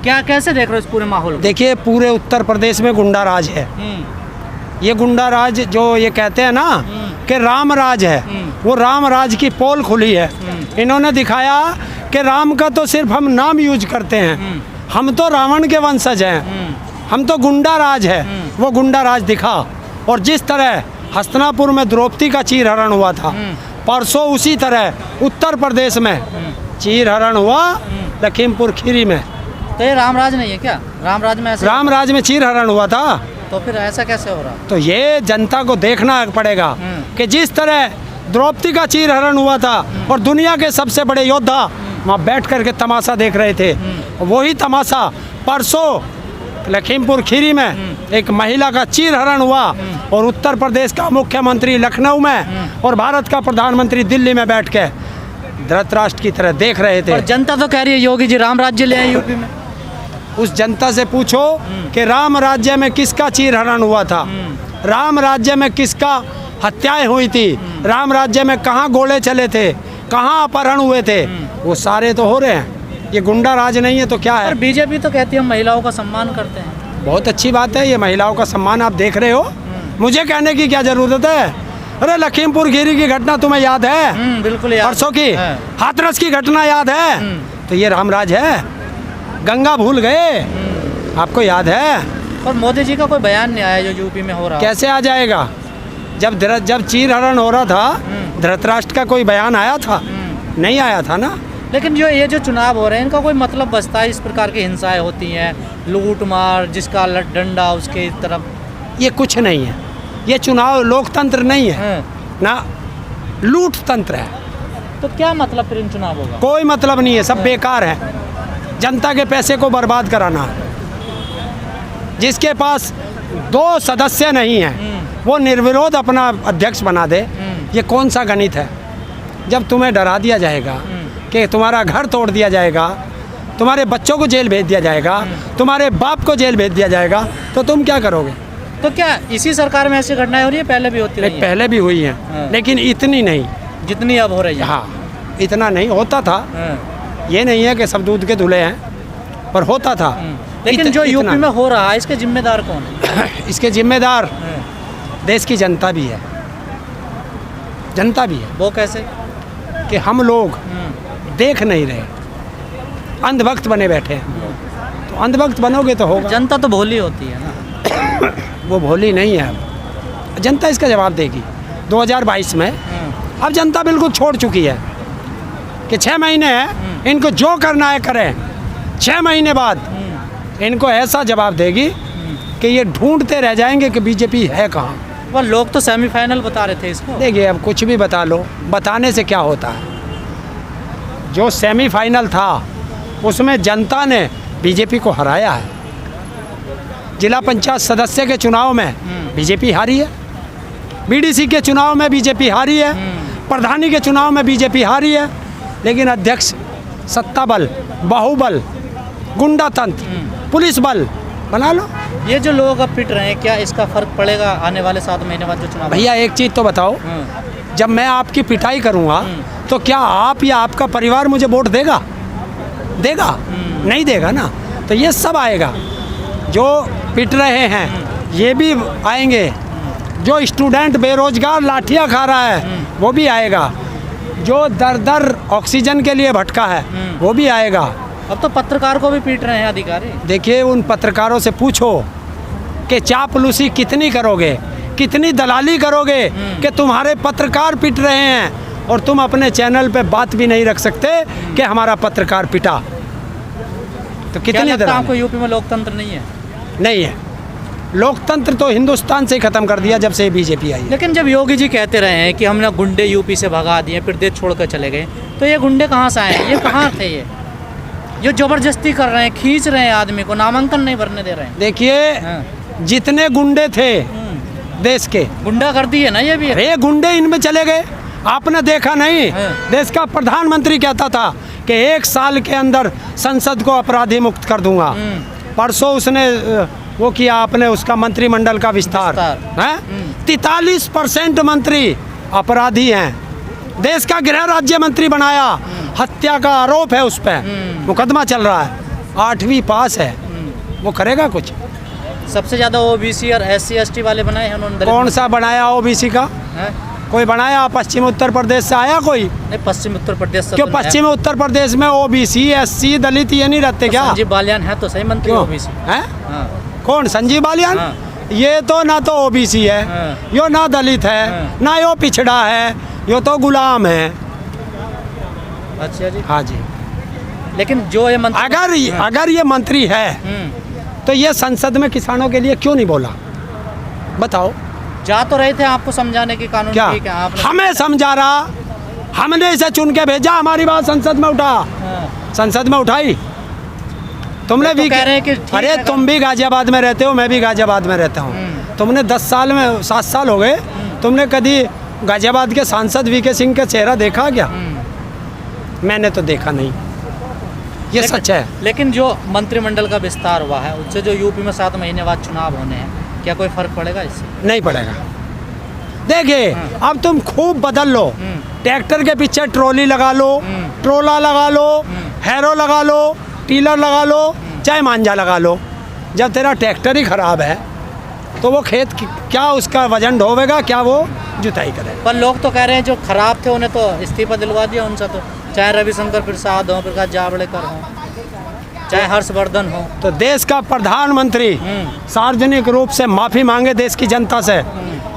क्या कैसे देख रहे हो इस पूरे माहौल को? देखिए पूरे उत्तर प्रदेश में गुंडा राज है। ये गुंडा राज जो ये कहते हैं ना कि राम राज है, वो राम राज की पोल खुली है। इन्होंने दिखाया कि राम का तो सिर्फ हम नाम यूज करते हैं, हम तो रावण के वंशज हैं, हम तो गुंडा राज है। वो गुंडा राज दिखा। और जिस तरह हस्तिनापुर में द्रौपदी का चीरहरण हुआ था, परसों उसी तरह उत्तर प्रदेश में चीरहरण हुआ लखीमपुर खीरी में। तो ये रामराज नहीं है क्या? रामराज में ऐसा? रामराज में चीरहरण हुआ था। तो फिर ऐसा कैसे हो रहा? तो ये जनता को देखना पड़ेगा कि जिस तरह द्रौपदी का चीरहरण हुआ था और दुनिया के सबसे बड़े योद्धा वहाँ बैठ करके तमाशा देख रहे थे, वही तमाशा परसों लखीमपुर खीरी में एक महिला का चीरहरण हुआ और उत्तर प्रदेश का मुख्यमंत्री लखनऊ में और भारत का प्रधानमंत्री दिल्ली में बैठ के धृतराष्ट्र की तरह देख रहे थे। और जनता तो कह रही है योगी जी राम राज्य ले आए यूपी में। उस जनता से पूछो कि राम राज्य में किसका चीरहरण हुआ था, राम राज्य में किसका हत्याएं हुई थी, राम राज्य में कहाँ गोले चले थे, कहाँ अपहरण हुए थे, वो सारे तो हो रहे हैं। ये गुंडा राज नहीं है तो क्या है? और बीजेपी तो कहती है हम महिलाओं का सम्मान करते हैं। बहुत अच्छी बात है, ये महिलाओं का सम्मान आप देख रहे हो, मुझे कहने की क्या जरूरत है? अरे लखीमपुर खीरी की घटना तुम्हें याद है? बिल्कुल याद। परसों की हाथरस की घटना याद है? तो ये रामराज है। गंगा भूल गए, आपको याद है? और मोदी जी का कोई बयान नहीं आया जो यूपी में हो रहा है। कैसे आ जाएगा? जब चीरहरण हो रहा था धृतराष्ट्र का कोई बयान आया था? नहीं आया था ना। लेकिन जो ये जो चुनाव हो रहे हैं इनका कोई मतलब बचता है? इस प्रकार की हिंसाएं होती हैं, लूट मार, जिसका डंडा उसके तरफ, ये कुछ नहीं है। ये चुनाव लोकतंत्र नहीं है ना, लूट तंत्र है। तो क्या मतलब फिर इन चुनावों का? कोई मतलब नहीं है, सब बेकार है। जनता के पैसे को बर्बाद कराना है। जिसके पास 2 सदस्य नहीं है वो निर्विरोध अपना अध्यक्ष बना दे, ये कौन सा गणित है? जब तुम्हें डरा दिया जाएगा कि तुम्हारा घर तोड़ दिया जाएगा, तुम्हारे बच्चों को जेल भेज दिया जाएगा, तुम्हारे बाप को जेल भेज दिया जाएगा, तो तुम क्या करोगे? तो क्या इसी सरकार में ऐसी घटनाएं हो रही है? पहले भी होती रही हैं? पहले भी हुई हैं, लेकिन इतनी नहीं जितनी अब हो रही है। हाँ, इतना नहीं होता था। ये नहीं है कि सब दूध के धुले हैं, पर होता था। लेकिन जो यूपी में हो रहा है इसके जिम्मेदार कौन है? इसके जिम्मेदार देश की जनता भी है। जनता भी है। वो कैसे? कि हम लोग देख नहीं रहे, अंधभक्त बने बैठे हैं। तो अंधभक्त बनोगे तो होगा। जनता तो भोली होती है ना। वो भोली नहीं है। अब जनता इसका जवाब देगी 2022 में। अब जनता बिल्कुल छोड़ चुकी है कि 6 महीने हैं, इनको जो करना है करें। 6 महीने बाद इनको ऐसा जवाब देगी कि ये ढूंढते रह जाएंगे कि बीजेपी है कहाँ। वह लोग तो सेमीफाइनल बता रहे थे इसको। देखिए अब कुछ भी बता लो, बताने से क्या होता है? जो सेमीफाइनल था उसमें जनता ने बीजेपी को हराया है। जिला पंचायत सदस्य के चुनाव में बीजेपी हारी है, बीडीसी के चुनाव में बीजेपी हारी है, प्रधानी के चुनाव में बीजेपी हारी है। लेकिन अध्यक्ष सत्ता बल, बाहुबल, गुंडा तंत्र, पुलिस बल बना लो। ये जो लोग अब पिट रहे हैं, क्या इसका फर्क पड़ेगा आने वाले 7 महीने बाद जो चुनाव? भैया एक चीज़ तो बताओ, जब मैं आपकी पिटाई करूँगा तो क्या आप या आपका परिवार मुझे वोट देगा? देगा? नहीं देगा ना। तो ये सब आएगा। जो पिट रहे हैं ये भी आएंगे, जो स्टूडेंट बेरोजगार लाठियाँ खा रहा है वो भी आएगा, जो दर दर ऑक्सीजन के लिए भटका है वो भी आएगा। अब तो पत्रकार को भी पीट रहे हैं अधिकारी। देखिए उन पत्रकारों से पूछो कि चापलूसी कितनी करोगे, कितनी दलाली करोगे कि तुम्हारे पत्रकार पिट रहे हैं और तुम अपने चैनल पे बात भी नहीं रख सकते कि हमारा पत्रकार पिटा। तो कितनी लगता है आपको यूपी में लोकतंत्र नहीं है? नहीं है। लोकतंत्र तो हिंदुस्तान से ही खत्म कर दिया जब से बीजेपी आई। लेकिन जब योगी जी कहते रहे हैं कि हमने गुंडे यूपी से भगा दिए, फिर देश छोड़कर चले गए, तो ये गुंडे कहाँ से आए हैं? ये कहाँ थे? ये जो जबरदस्ती कर रहे हैं, खींच रहे हैं आदमी को, नामांकन नहीं भरने दे रहे हैं। देखिए जितने गुंडे थे देश के, गुंडा कर दिए ना ये भी। अरे गुंडे इनमें चले गए। आपने देखा नहीं, देश का प्रधानमंत्री कहता था कि 1 साल के अंदर संसद को अपराधी मुक्त कर दूंगा। परसों उसने वो किया, आपने उसका मंत्रिमंडल का विस्तार है। 43% मंत्री अपराधी हैं। देश का गृह राज्य मंत्री बनाया, हत्या का आरोप है उस पर, मुकदमा चल रहा है। 8वीं पास है, वो करेगा कुछ? सबसे ज़्यादा ओबीसी और एससी एसटी वाले बनाए हैं उन्होंने। कौन सा बनाया ओबीसी का? हैं? कोई बनाया? पश्चिम उत्तर प्रदेश से आया कोई? नहीं, पश्चिम उत्तर प्रदेश से क्यों तो नहीं पश्चिम उत्तर प्रदेश में ओबीसी एससी दलित ये नहीं रहते है। क्या? संजीव बालियान है तो सही मंत्री क्यों ओबीसी। हैं? हाँ। कौन? संजीव बालियान? हाँ। ये तो ना तो ओबीसी है, हाँ। यो ना दलित है, हाँ। ना यो पिछड़ा है, यो तो गुलाम है। अच्छा जी। हाँ जी। लेकिन जो ये मंत्री अगर ये मंत्री है तो ये संसद में किसानों के लिए क्यों नहीं बोला? बताओ। जा तो रहे थे आपको समझाने की कानून क्या ठीक है, आपने हमें समझा रहा? हमने इसे चुन के भेजा, हमारी बात संसद में उठा, हाँ। संसद में उठाई। तुमने तो भी कह रहे हैं कि ठीक अरे है, तुम भी गाजियाबाद में रहते हो, मैं भी गाजियाबाद में रहता हूँ। तुमने 10 साल में 7 साल हो गए, तुमने कभी गाजियाबाद के सांसद वीके सिंह का चेहरा देखा क्या? मैंने तो देखा नहीं, ये सच है। लेकिन जो मंत्रिमंडल का विस्तार हुआ है उससे जो यूपी में 7 महीने बाद चुनाव होने हैं, क्या कोई फर्क पड़ेगा इससे? नहीं पड़ेगा। देखिए अब तुम खूब बदल लो, ट्रैक्टर के पीछे ट्रॉली लगा लो, ट्रोला लगा लो, हैरो लगा लो, टीलर लगा लो, चाहे मांझा लगा लो। जब तेरा ट्रैक्टर ही खराब है तो वो खेत क्या उसका वजन ढोवेगा, क्या वो जुताई करेगा? पर लोग तो कह रहे हैं जो खराब थे उन्हें तो इस्तीफा दिलवा दिया उनसे, तो चाहे रविशंकर प्रसाद हो, प्रकाश जावड़ेकर हो, चाहे हर्षवर्धन हो। तो देश का प्रधानमंत्री सार्वजनिक रूप से माफ़ी मांगे देश की जनता से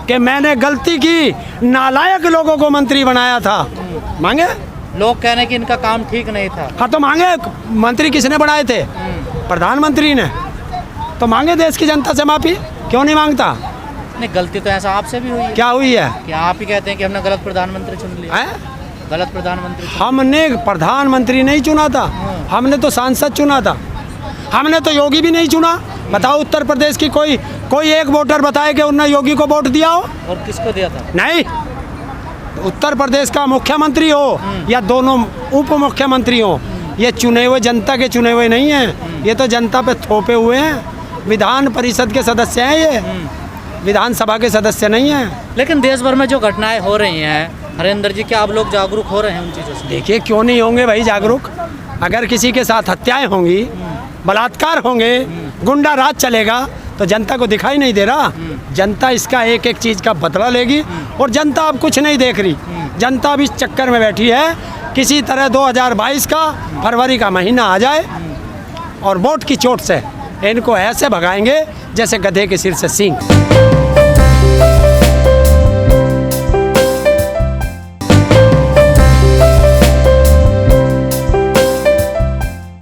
कि मैंने गलती की, नालायक लोगों को मंत्री बनाया था। मांगे? लोग कह रहे हैं कि इनका काम ठीक नहीं था। हाँ तो मांगे। मंत्री किसने बनाए थे? प्रधानमंत्री ने। तो मांगे देश की जनता से माफ़ी, क्यों नहीं मांगता? नहीं, गलती तो ऐसा आपसे भी हुई है क्या हुई है? कि आप ही कहते हैं कि हमने गलत प्रधानमंत्री चुन लिया। हैं? गलत प्रधानमंत्री हमने प्रधानमंत्री नहीं चुना था, हमने तो सांसद चुना था। हमने तो योगी भी नहीं चुना। बताओ उत्तर प्रदेश की कोई एक वोटर बताए कि उन्होंने योगी को वोट दिया हो? और किसको दिया था? नहीं। उत्तर प्रदेश का मुख्यमंत्री हो या दोनों उप मुख्यमंत्री हो, ये चुने हुए जनता के चुने हुए नहीं हैं, ये तो जनता पे थोपे हुए हैं। विधान परिषद के सदस्य हैं ये, विधानसभा के सदस्य नहीं हैं। लेकिन देश भर में जो घटनाएं हो रही हैं हरेंद्र जी, क्या आप लोग जागरूक हो रहे हैं उन चीज़ों से? देखिए क्यों नहीं होंगे भाई जागरूक? अगर किसी के साथ हत्याएं होंगी, बलात्कार होंगे, गुंडा राज चलेगा तो जनता को दिखाई नहीं दे रहा? जनता इसका एक एक चीज़ का बदला लेगी। और जनता अब कुछ नहीं देख रही, जनता अब इस चक्कर में बैठी है किसी तरह 2022 का फरवरी का महीना आ जाए और वोट की चोट से इनको ऐसे भगाएंगे जैसे गधे के सिर से सींग।